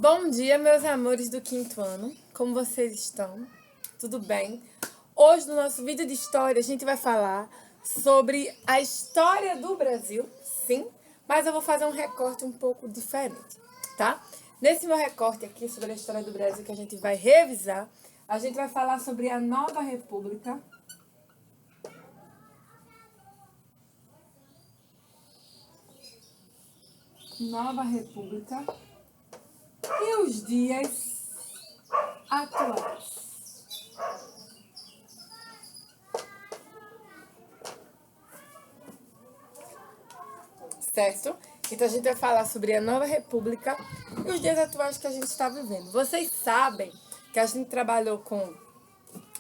Bom dia, meus amores do quinto ano. Como vocês estão? Tudo bem? Hoje, no nosso vídeo de história, a gente vai falar sobre a história do Brasil, sim, mas eu vou fazer um recorte um pouco diferente, tá? Nesse meu recorte aqui sobre a história do Brasil que a gente vai revisar, a gente vai falar sobre a nova república. Nova República e os dias atuais. Certo? Então a gente vai falar sobre a nova república e os dias atuais que a gente está vivendo. Vocês sabem que a gente trabalhou com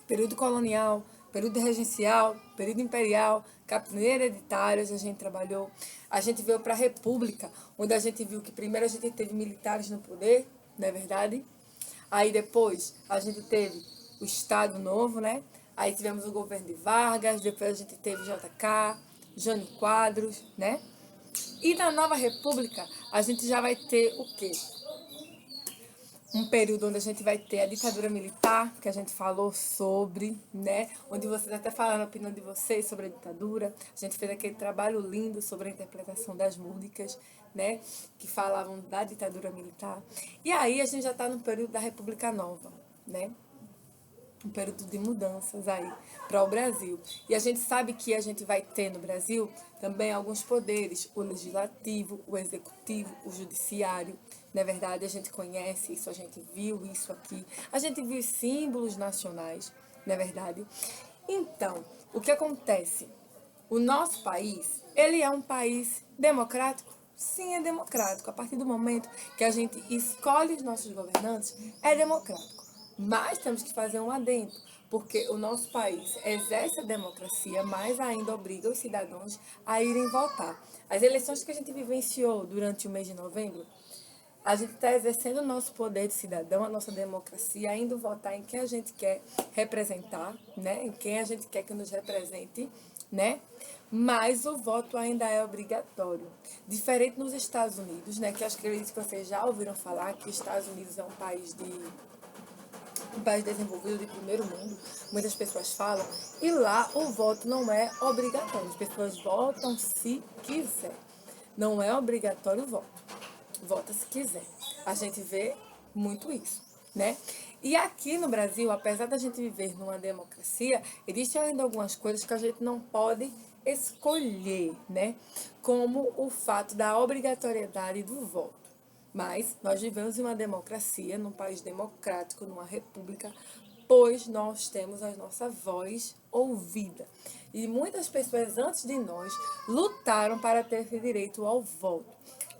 período colonial, período regencial, período imperial, capitania hereditárias, a gente trabalhou. A gente veio para a república, onde a gente viu que primeiro a gente teve militares no poder, não é verdade? Aí depois a gente teve o Estado Novo, né? Aí tivemos o governo de Vargas, depois a gente teve JK, Jânio Quadros, né? E na nova república, a gente já vai ter o quê? Um período onde a gente vai ter a ditadura militar, que a gente falou sobre, né? Onde vocês até falaram a opinião de vocês sobre a ditadura. A gente fez aquele trabalho lindo sobre a interpretação das músicas, né? Que falavam da ditadura militar. E aí a gente já está no período da República Nova, né? Um período de mudanças aí para o Brasil. E a gente sabe que a gente vai ter no Brasil também alguns poderes, o legislativo, o executivo, o judiciário. Na verdade, a gente conhece isso, a gente viu isso aqui. A gente viu os símbolos nacionais, na verdade. Então, o que acontece? O nosso país, ele é um país democrático? Sim, é democrático. A partir do momento que a gente escolhe os nossos governantes, é democrático. Mas temos que fazer um adendo, porque o nosso país exerce a democracia, mas ainda obriga os cidadãos a irem votar. As eleições que a gente vivenciou durante o mês de novembro, a gente está exercendo o nosso poder de cidadão, a nossa democracia, indo votar em quem a gente quer representar, né? Em quem a gente quer que nos represente, né? Mas o voto ainda é obrigatório. Diferente nos Estados Unidos, né? Que acho que vocês já ouviram falar que os Estados Unidos é um país desenvolvido de primeiro mundo, muitas pessoas falam, e lá o voto não é obrigatório. As pessoas votam se quiser. Não é obrigatório o voto. Vota se quiser. A gente vê muito isso, né? E aqui no Brasil, apesar da gente viver numa democracia, existem ainda algumas coisas que a gente não pode escolher, né? Como o fato da obrigatoriedade do voto. Mas nós vivemos em uma democracia, num país democrático, numa república, pois nós temos a nossa voz ouvida. E muitas pessoas antes de nós lutaram para ter esse direito ao voto.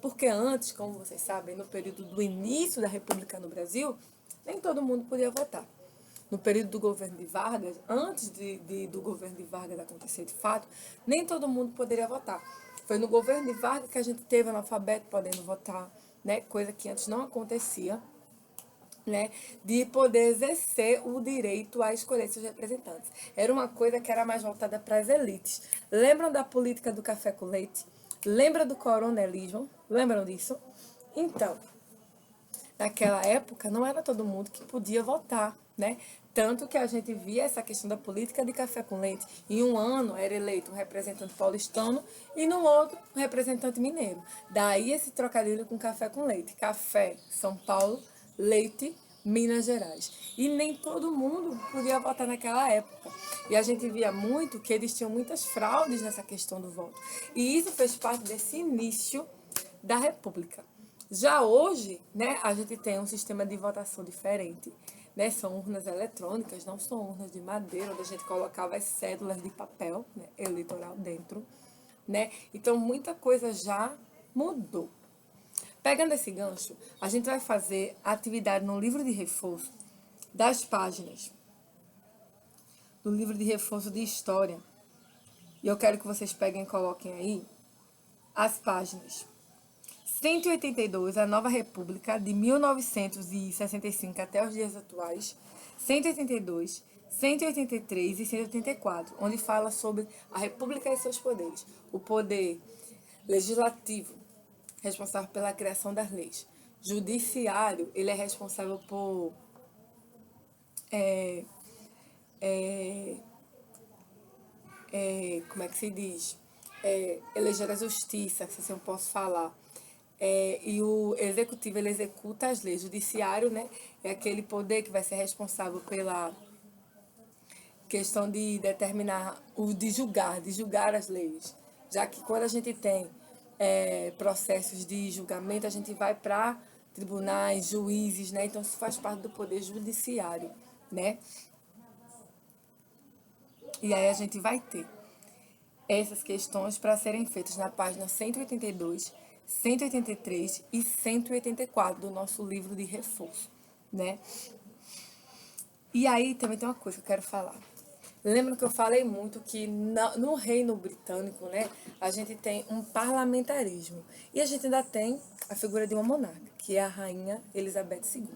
Porque antes, como vocês sabem, no período do início da República no Brasil, nem todo mundo podia votar. No período do governo de Vargas, antes do governo de Vargas acontecer de fato, nem todo mundo poderia votar. Foi no governo de Vargas que a gente teve analfabeto podendo votar, né? Coisa que antes não acontecia, né? De poder exercer o direito a escolher seus representantes. Era uma coisa que era mais voltada para as elites. Lembram da política do café com leite? Lembra do coronelismo? Lembram disso? Então, naquela época não era todo mundo que podia votar, né? Tanto que a gente via essa questão da política de café com leite. Em um ano era eleito um representante paulistano e no outro um representante mineiro. Daí esse trocadilho com café com leite. Café, São Paulo, leite, Minas Gerais. E nem todo mundo podia votar naquela época. E a gente via muito que eles tinham muitas fraudes nessa questão do voto. E isso fez parte desse início da República. Já hoje, né, a gente tem um sistema de votação diferente, né? São urnas eletrônicas, não são urnas de madeira, onde a gente colocava as cédulas de papel, né, eleitoral dentro, né? Então muita coisa já mudou. Pegando esse gancho, a gente vai fazer a atividade no livro de reforço das páginas do livro de reforço de história. E eu quero que vocês peguem e coloquem aí as páginas 182, a Nova República, de 1965 até os dias atuais, 182, 183 e 184, onde fala sobre a República e seus poderes. O poder legislativo, responsável pela criação das leis. judiciário, ele é responsável por é, é, como é que se diz? Eleger a justiça, se assim eu posso falar. E o executivo, ele executa as leis. O judiciário, né, é aquele poder que vai ser responsável pela questão de determinar, de julgar as leis. Já que quando a gente tem processos de julgamento, a gente vai para tribunais, juízes, né? Então isso faz parte do poder judiciário, né? E aí a gente vai ter essas questões para serem feitas na página 182, 183 e 184 do nosso livro de reforço, né? E aí também tem uma coisa que eu quero falar. Lembra que eu falei muito que no Reino Britânico, né, a gente tem um parlamentarismo. E a gente ainda tem a figura de uma monarca, que é a Rainha Elizabeth II.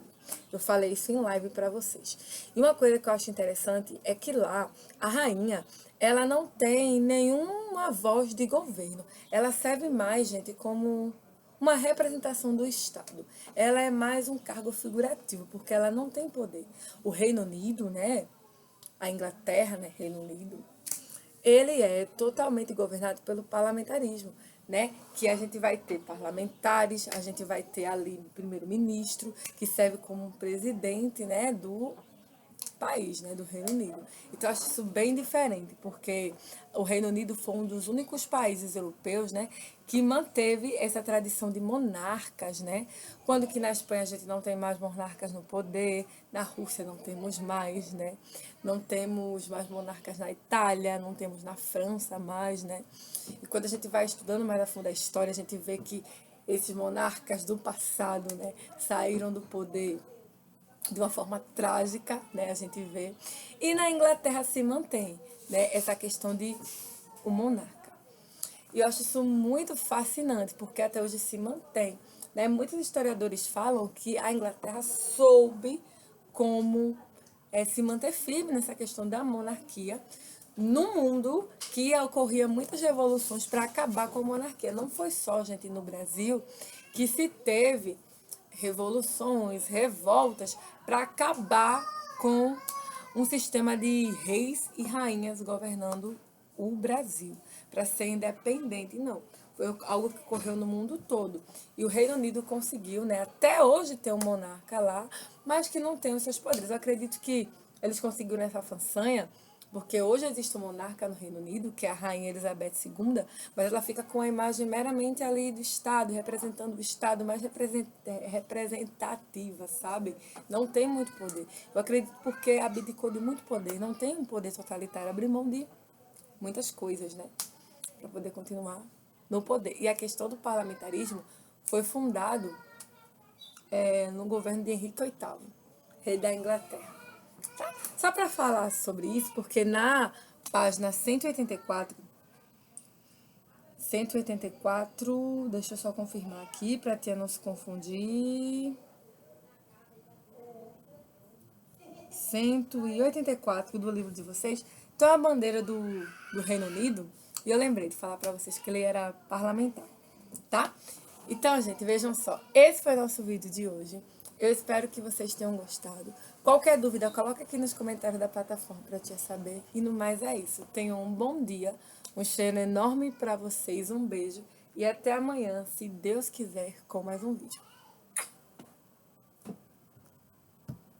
Eu falei isso em live para vocês. E uma coisa que eu acho interessante é que lá a rainha, ela não tem nenhuma voz de governo. Ela serve mais, gente, como uma representação do Estado. Ela é mais um cargo figurativo, porque ela não tem poder. O Reino Unido, né, a Inglaterra, né, Reino Unido, ele é totalmente governado pelo parlamentarismo, né? Que a gente vai ter parlamentares, a gente vai ter ali o primeiro-ministro, que serve como um presidente, né, do país, né, do Reino Unido. Então, eu acho isso bem diferente, porque o Reino Unido foi um dos únicos países europeus, né, que manteve essa tradição de monarcas, né? Quando que na Espanha a gente não tem mais monarcas no poder, na Rússia não temos mais, né? Não temos mais monarcas na Itália, não temos na França mais, né? E quando a gente vai estudando mais a fundo a história, a gente vê que esses monarcas do passado, né, saíram do poder de uma forma trágica, né, a gente vê. E na Inglaterra se mantém, né, essa questão de o monarca. E eu acho isso muito fascinante, porque até hoje se mantém, né? Muitos historiadores falam que a Inglaterra soube como se manter firme nessa questão da monarquia, no mundo que ocorria muitas revoluções para acabar com a monarquia. Não foi só, gente, no Brasil que se teve revoluções, revoltas para acabar com um sistema de reis e rainhas governando o Brasil, para ser independente. Não, foi algo que ocorreu no mundo todo. E o Reino Unido conseguiu, né, até hoje ter um monarca lá, mas que não tem os seus poderes. Eu acredito que eles conseguiram essa façanha porque hoje existe um monarca no Reino Unido, que é a Rainha Elizabeth II, mas ela fica com a imagem meramente ali do Estado, representando o Estado mais representativa, sabe? Não tem muito poder. Eu acredito porque abdicou de muito poder, não tem um poder totalitário, abriu mão de muitas coisas, né? Para poder continuar no poder. E a questão do parlamentarismo foi fundado no governo de Henrique VIII, rei da Inglaterra. Tá? Só para falar sobre isso, porque na página 184, deixa eu só confirmar aqui para a tia não se confundir. 184 do livro de vocês, então a bandeira do Reino Unido, e eu lembrei de falar para vocês que ele era parlamentar, tá? Então, gente, vejam só, esse foi o nosso vídeo de hoje. Eu espero que vocês tenham gostado. Qualquer dúvida, coloca aqui nos comentários da plataforma para eu saber. E no mais é isso. Tenham um bom dia, um cheiro enorme para vocês, um beijo e até amanhã, se Deus quiser, com mais um vídeo.